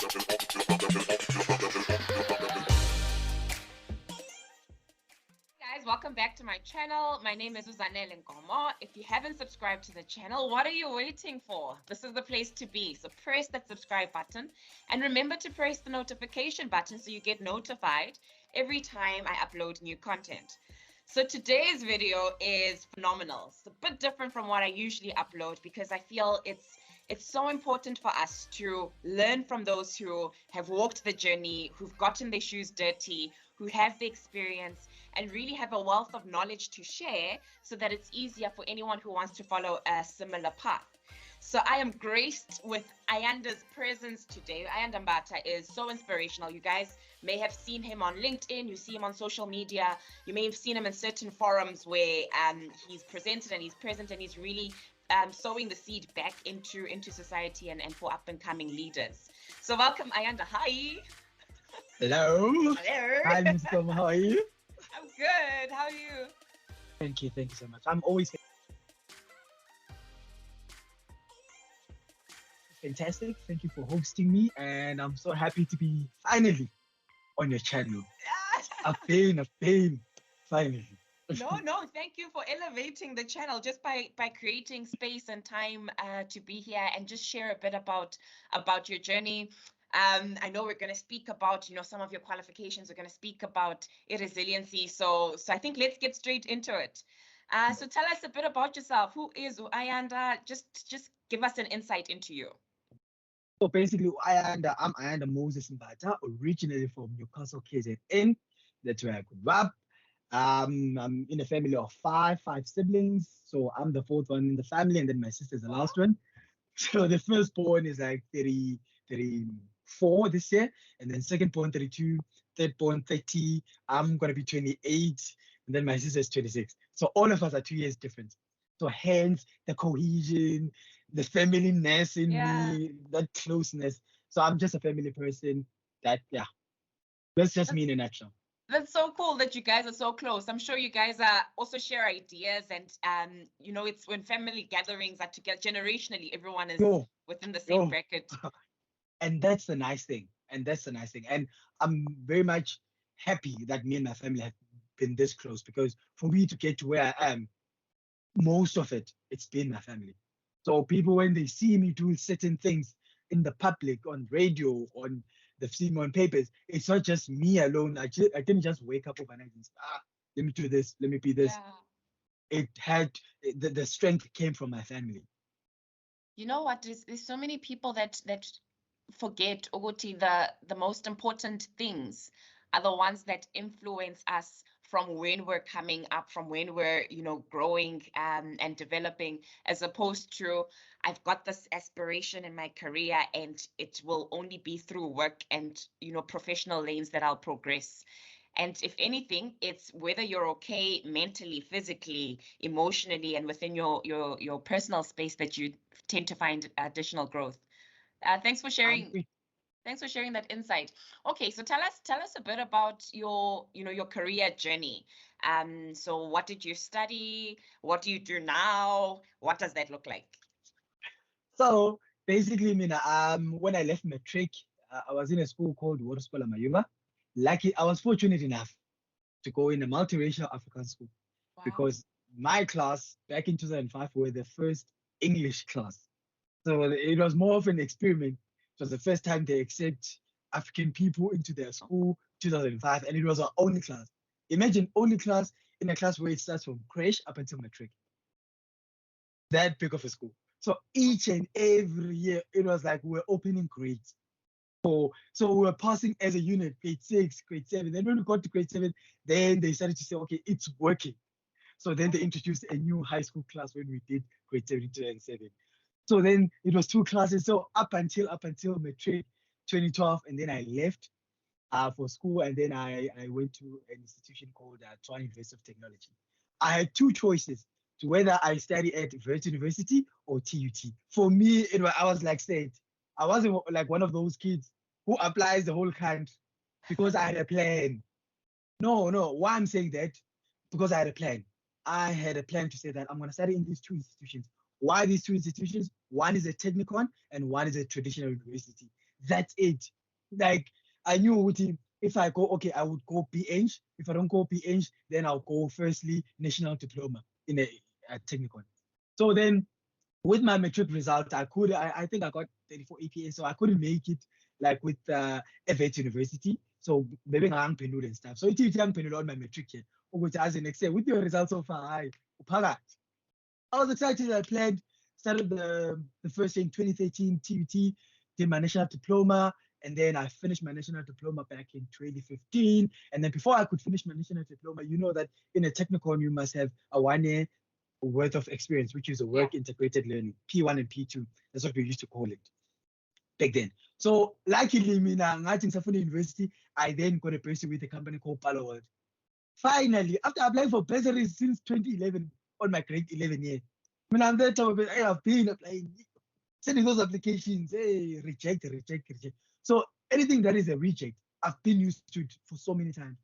Guys, welcome back to my channel. My name is Uzanele Nkomo. If you haven't subscribed to the channel, what are you waiting for? This is the place to be. So press that subscribe button and remember to press the notification button so you get notified every time I upload new content. So today's video is phenomenal. It's a bit different from what I usually upload because I feel it's so important for us to learn from those who have walked the journey, who've gotten their shoes dirty, who have the experience, and really have a wealth of knowledge to share so that it's easier for anyone who wants to follow a similar path. So I am graced with Ayanda's presence today. Ayanda Mbatha is so inspirational. You guys may have seen him on LinkedIn, you see him on social media, you may have seen him in certain forums where he's presented and he's present, and he's really sowing the seed back into society and for up and coming leaders. So welcome, Ayanda. Hi. Hello. Hello. Hi, Mr. Tom. How are you? I'm good. How are you? Thank you so much. I'm always fantastic. Thank you for hosting me, and I'm so happy to be finally on your channel. I've been finally. No, thank you for elevating the channel just by creating space and time to be here and just share a bit about your journey. I know we're going to speak about, some of your qualifications. We're going to speak about resiliency. So I think let's get straight into it. So tell us a bit about yourself. Who is Ayanda? Just give us an insight into you. So basically, I'm Ayanda Moses Mbatha, originally from Newcastle, KZN. That's where I grew up. I'm in a family of five siblings. So I'm the fourth one in the family, and then my sister's the last one. So the firstborn is like 34 this year, and then secondborn 32, thirdborn 30. I'm gonna be 28, and then my sister's 26. So all of us are 2 years different. So hence the cohesion, the familyness in me, that closeness. So I'm just a family person. That's just me in a nutshell. That's so cool that you guys are so close. I'm sure you guys also share ideas, and it's when family gatherings are together generationally, everyone is within the same bracket. And that's the nice thing. And I'm very much happy that me and my family have been this close, because for me to get to where I am, most of it's been my family. So people, when they see me do certain things in the public, on radio, on the see on papers, it's not just me alone. I didn't just wake up overnight and say, let me do this, let me be this. Yeah. It had the strength came from my family. You know what? There's so many people that forget, Ogoti, the most important things are the ones that influence us from when we're coming up, from when we're growing and developing, as opposed to I've got this aspiration in my career and it will only be through work and professional lanes that I'll progress. And if anything, it's whether you're okay mentally, physically, emotionally, and within your personal space that you tend to find additional growth. Thanks for sharing. Thanks for sharing that insight. Okay, so tell us a bit about your career journey. So what did you study? What do you do now? What does that look like? So basically, when I left matric, I was in a school called Waterspala Mayuba. Lucky, I was fortunate enough to go in a multiracial African school. Wow. Because my class back in 2005 were the first English class. So it was more of an experiment. It was the first time they accept African people into their school, 2005, and it was our only class. Imagine only class in a class where it starts from creche up until matric. That big of a school. So each and every year, it was like we were opening grades. So we were passing as a unit, grade 6, grade 7. Then when we got to grade 7, then they started to say, okay, it's working. So then they introduced a new high school class when we did grade 7 and 7. So then it was 2 classes. So up until matric 2012, and then I left for school, and then I went to an institution called Tshwane University of Technology. I had 2 choices to whether I study at Vert University or TUT. For me, I was like said, I wasn't like one of those kids who applies the whole country because I had a plan. No. Why I'm saying that? Because I had a plan. I had a plan to say that I'm going to study in these 2 institutions. Why these 2 institutions? One is a technical one and one is a traditional university. That's it. Like I knew if I go, okay, I would go PH. If I don't go PH, then I'll go firstly national diploma in a technical. So then with my matric result, I think I got 34 EPA, so I couldn't make it like with FH University. So maybe I'm penul and stuff. So it's young penul on my matric here. Which as in next year, with your results so far, I was excited. I played, started the first year in 2013 TUT, did my national diploma, and then I finished my national diploma back in 2015. And then before I could finish my national diploma, you know that in a technical you must have a 1 year worth of experience, which is a work integrated learning, P1 and P2. That's what we used to call it back then. So luckily, Mina, in Safuna University, I then got a bursary with a company called Palo World. Finally, after applying for bursaries since 2011 on my grade 11 year, when I'm there, I have been applying, sending those applications, hey, reject. So anything that is a reject, I've been used to it for so many times.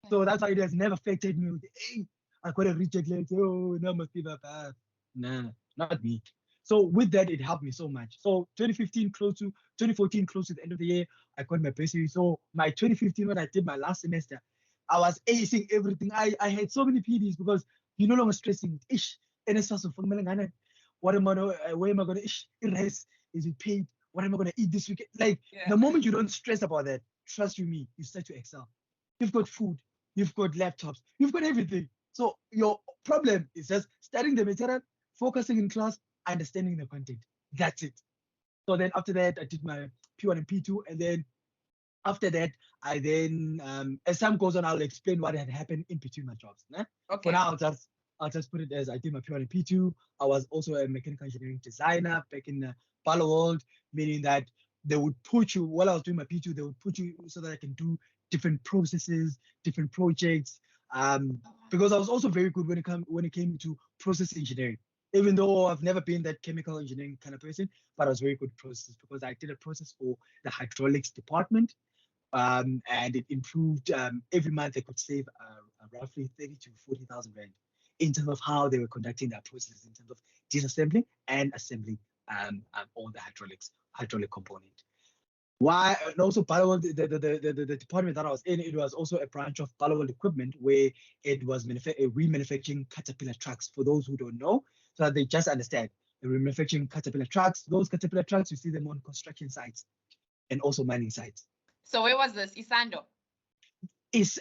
So that's why it has never affected me. Hey, I got a reject letter. Oh, no, must be bad. Nah, not me. So with that, it helped me so much. So 2015 close to 2014, close to the end of the year, I got my bursary. So my 2015, when I did my last semester, I was acing everything. I had so many PDs because you're no longer stressing. Ish, and it's also for what am I gonna, where am I gonna ish, rest? Is it paid? What am I gonna eat this weekend? Like the moment you don't stress about that, trust you me, you start to excel. You've got food, you've got laptops, you've got everything. So your problem is just studying the material, focusing in class, understanding the content. That's it. So then after that, I did my P1 and P2, and then after that, I then, as time goes on, I'll explain what had happened in between my jobs. Né? Okay. For now, I'll just put it as I did my P1 and P2. I was also a mechanical engineering designer back in Palo World, meaning that they would put you, while I was doing my P2, they would put you so that I can do different processes, different projects. Because I was also very good when it came to process engineering. Even though I've never been that chemical engineering kind of person, but I was very good at process because I did a process for the hydraulics department. And it improved every month. They could save roughly 30 to 40,000 rand in terms of how they were conducting their processes in terms of disassembling and assembling all the hydraulic component. Why? And also Palo, the department that I was in, it was also a branch of Palo Equipment where it was remanufacturing Caterpillar trucks. For those who don't know, so that they just understand, the remanufacturing Caterpillar trucks. Those Caterpillar trucks, you see them on construction sites and also mining sites. So where was this? Isando? It's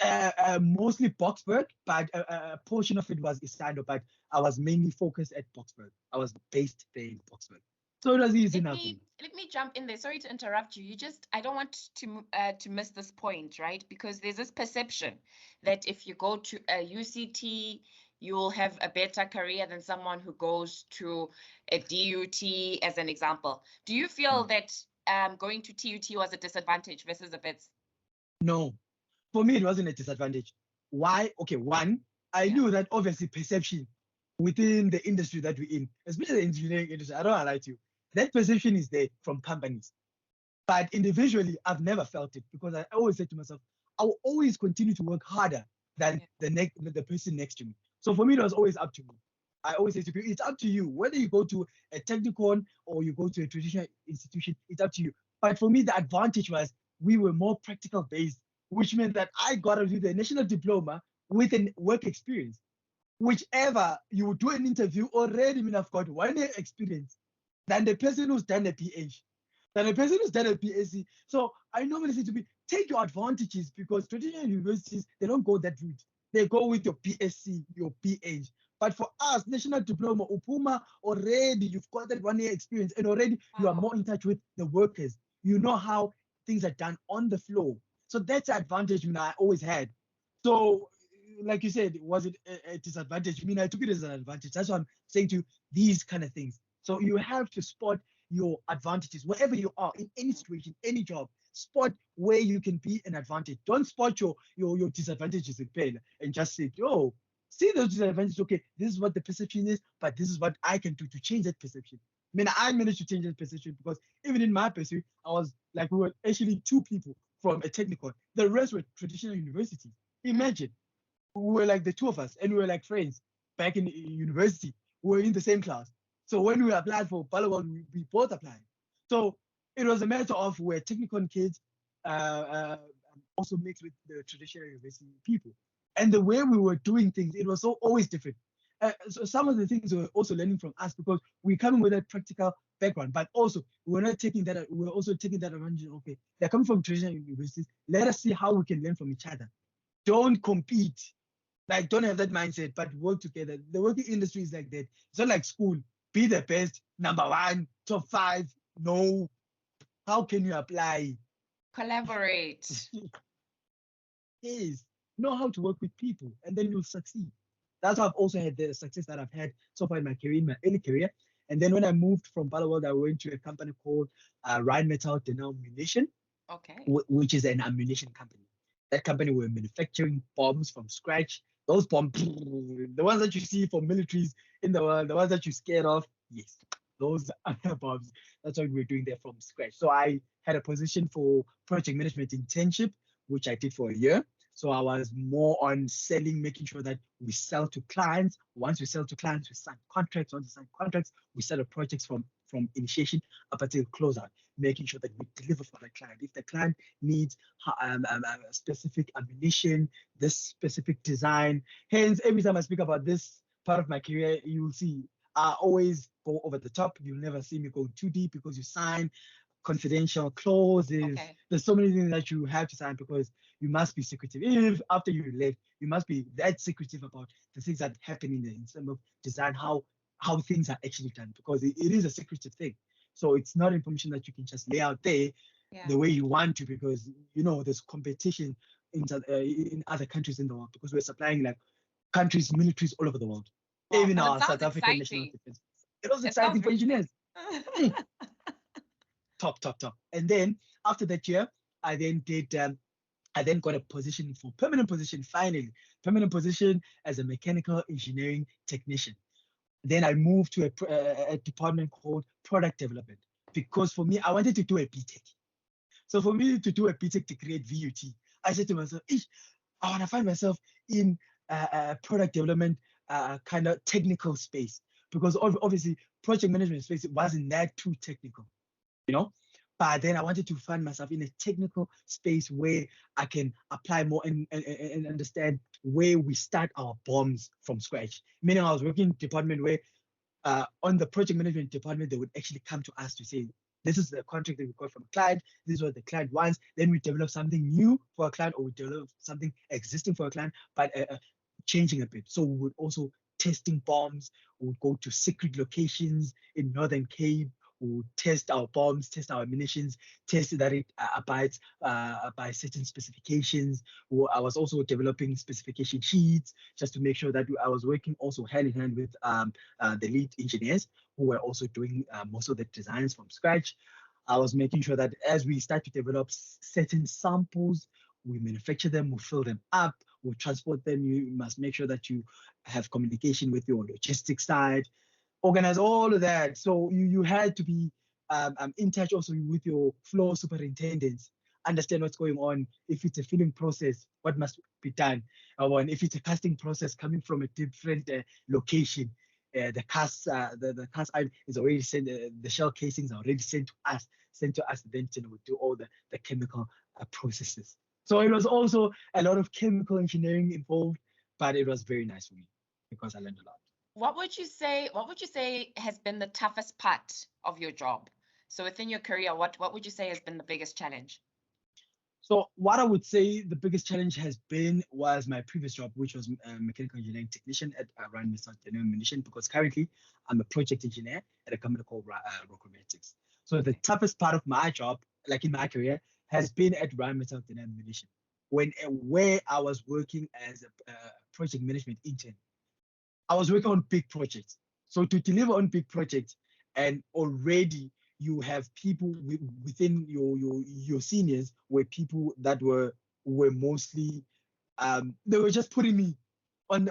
mostly Boksburg, but a portion of it was Isando, but I was mainly focused at Boksburg. I was based there in Boksburg. So it was easy enough. Let me jump in there. Sorry to interrupt you. I don't want to miss this point, right? Because there's this perception that if you go to a UCT, you'll have a better career than someone who goes to a DUT, as an example. Do you feel that going to TUT was a disadvantage versus a BETS? No, for me, it wasn't a disadvantage. Why? Okay, one, I knew that obviously perception within the industry that we're in, especially the engineering industry, I don't want to lie to you, that perception is there from companies. But individually, I've never felt it because I always said to myself, I will always continue to work harder than the person next to me. So for me, it was always up to me. I always say to people, it's up to you. Whether you go to a technical or you go to a traditional institution, it's up to you. But for me, the advantage was we were more practical based, which meant that I got to do the national diploma with a work experience. Whichever you do an interview already, I mean, I've got 1 year experience than the person who's done a PH, than the person who's done a PhD. So I normally say to people, take your advantages because traditional universities, they don't go that route. They go with your PSc, your PH. But for us, national diploma, Upuma, already you've got that 1 year experience and already you are more in touch with the workers. You know how things are done on the floor. So that's the advantage I always had. So like you said, was it a disadvantage? I mean, I took it as an advantage. That's why I'm saying to you, these kind of things. So you have to spot your advantages wherever you are in any situation, any job. Spot where you can be an advantage. Don't spot your disadvantages in pain and just say, oh, see those disadvantages. Okay, this is what the perception is, but this is what I can do to change that perception. I mean, I managed to change that perception because even in my pursuit, I was like, we were actually 2 people from a technical. The rest were traditional universities. Imagine, we were like the 2 of us, and we were like friends back in university. We were in the same class. So when we applied for Palawan, we both applied. So It was a matter of where technical kids also mixed with the traditional university people. And the way we were doing things, it was always different. So some of the things we were also learning from us because we coming with a practical background, but also we're not taking that, we're also taking that advantage. Okay, they're coming from traditional universities. Let us see how we can learn from each other. Don't compete. Like, don't have that mindset, but work together. The working industry is like that. It's not like school. Be the best, number one, top five. No. How can you apply? Collaborate. Yes. Know how to work with people, and then you'll succeed. That's how I've also had the success that I've had so far in my career, in my early career. And then when I moved from Palaworld, I went to a company called Rheinmetall Denomination, Okay. which is an ammunition company. That company were manufacturing bombs from scratch. Those bombs, the ones that you see for militaries in the world, the ones that you're scared of, yes, those are the bombs. That's what we're doing there from scratch. So I had a position for project management internship, which I did for a year. So I was more on selling, making sure that we sell to clients. Once we sell to clients, we sign contracts. Once we sign contracts, we sell the projects from initiation up until closeout, making sure that we deliver for the client. If the client needs a specific ammunition, this specific design. Hence, every time I speak about this part of my career, you will see I always go over the top. You'll never see me go too deep because you sign confidential clauses. Okay. There's so many things that you have to sign because you must be secretive. Even if after you left, you must be that secretive about the things that happen in terms of design, how things are actually done, because it is a secretive thing. So it's not information that you can just lay out there Yeah. the way you want to, because there's competition in other countries in the world, because we're supplying like countries, militaries all over the world, Wow. even But it our sounds South African national exciting. defense. It was It sounds exciting for very engineers. exciting. Mm, top. And then after that year, I then did. I then got a position for permanent position. Finally, permanent position as a mechanical engineering technician. Then I moved to a department called product development, because for me, I wanted to do a BTech. So for me to do a BTech to create VUT, I said to myself, I want to find myself in product development kind of technical space, because obviously project management space wasn't that too technical, you know. But then I wanted to find myself in a technical space where I can apply more and understand where we start our bombs from scratch. Meaning I was working in a department where on the project management department, they would actually come to us to say, this is the contract that we got from a client, this is what the client wants. Then we develop something new for a client, or we develop something existing for a client, but changing a bit. So we would also testing bombs, we would go to secret locations in Northern Cape, we would test our bombs, test our munitions, test that it abides by certain specifications. I was also developing specification sheets just to make sure that I was working also hand in hand with the lead engineers who were also doing most of the designs from scratch. I was making sure that as we start to develop certain samples, we manufacture them, we fill them up, we transport them. You must make sure that you have communication with your logistics side, organize all of that. So you had to be in touch also with your floor superintendents, understand what's going on. If it's a filling process, what must be done? And if it's a casting process coming from a different location, the cast iron is already sent. The shell casings are already sent to us. Then we do all the chemical processes. So it was also a lot of chemical engineering involved, but it was very nice for me because I learned a lot. What would you say has been the toughest part of your job? So within your career, what would you say has been the biggest challenge? So what I would say the biggest challenge has been was my previous job, which was a mechanical engineering technician at Rheinmetall Denomination, because currently I'm a project engineer at a company called Rockromantics. So the Okay. toughest part of my job, like in my career, has been at Rheinmetall Denomination, where I was working as a project management intern. I was working on big projects. So to deliver on big projects, and already you have people within your seniors were people that were mostly they were just putting me on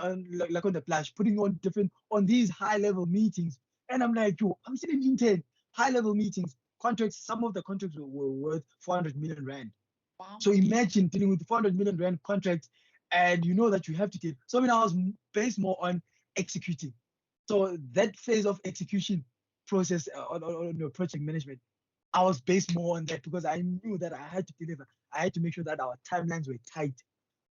like on the flash, putting me on these high level meetings, and I'm like, yo, I'm sitting in 10 high level meetings. Contracts, some of the contracts were worth 400 million rand. Wow. So imagine dealing with 400 million rand contracts, and you know that you have to deal. So I mean, I was based more on executing. So that phase of execution process on your project management, I was based more on that because I knew that I had to deliver. I had to make sure that our timelines were tight.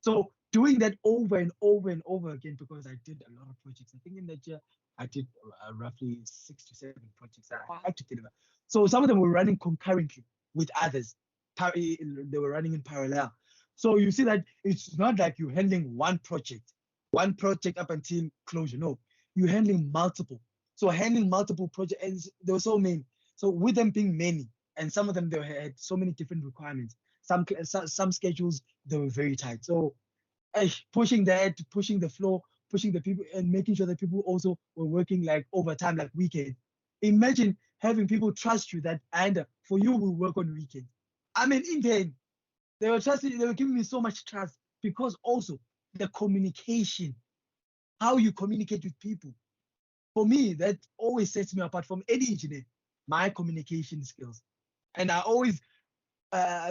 So doing that over and over and over again, because I did a lot of projects. I think in that year I did roughly 6 to 7 projects that I Wow. had to deliver. So some of them were running concurrently with others. They were running in parallel. So you see that it's not like you're handling one project up until closure. No, you're handling multiple. So handling multiple projects, and there were so many. So with them being many, and some of them they had so many different requirements. Some schedules they were very tight. So pushing that, pushing the flow, pushing the people, and making sure that people also were working like overtime, like weekend. Imagine having people trust you that, and for you, we work on weekend. I'm an intern. They were trusting, they were giving me so much trust because also the communication, how you communicate with people. For me, that always sets me apart from any engineer, my communication skills. And I always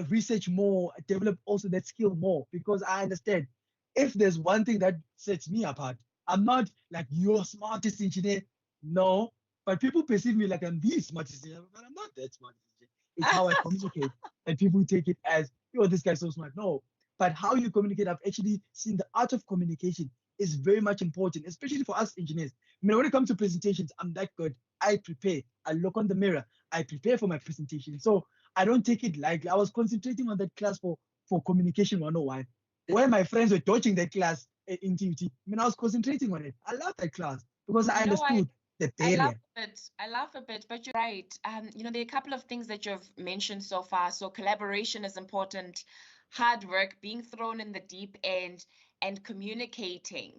research more, develop also that skill more because I understand if there's one thing that sets me apart, I'm not like your smartest engineer. No, but people perceive me like I'm the smartest engineer, but I'm not that smart engineer. It's how I communicate, and people take it as, yo, this guy's so smart. No, but how you communicate, I've actually seen the art of communication is very much important, especially for us engineers. I mean, when it comes to presentations, I'm that good. I prepare. I look on the mirror. I prepare for my presentation. So I don't take it lightly. I was concentrating on that class for communication 101, where my friends were dodging that class in TUT. I mean, I was concentrating on it. I love that class because I You know, understood the I laugh barrier. a bit. I laugh a bit, but you're right. There are a couple of things that you've mentioned so far. So collaboration is important, hard work, being thrown in the deep end, and communicating.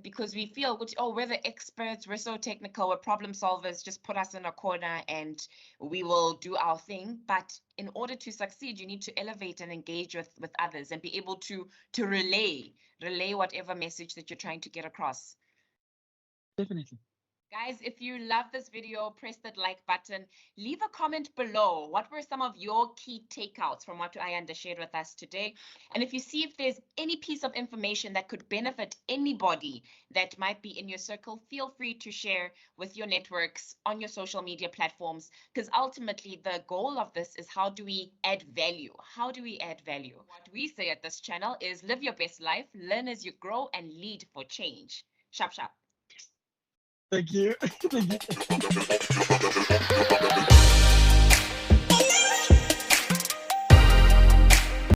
Because we feel, which, oh, we're the experts, we're so technical, we're problem solvers, just put us in a corner and we will do our thing. But in order to succeed, you need to elevate and engage with others and be able to relay whatever message that you're trying to get across. Definitely. Guys, if you love this video, press that like button. Leave a comment below. What were some of your key takeouts from what Ayanda shared with us today? And if you see if there's any piece of information that could benefit anybody that might be in your circle, feel free to share with your networks on your social media platforms, because ultimately the goal of this is how do we add value? How do we add value? What we say at this channel is live your best life, learn as you grow, and lead for change. Sharp, sharp. Thank you. Thank you.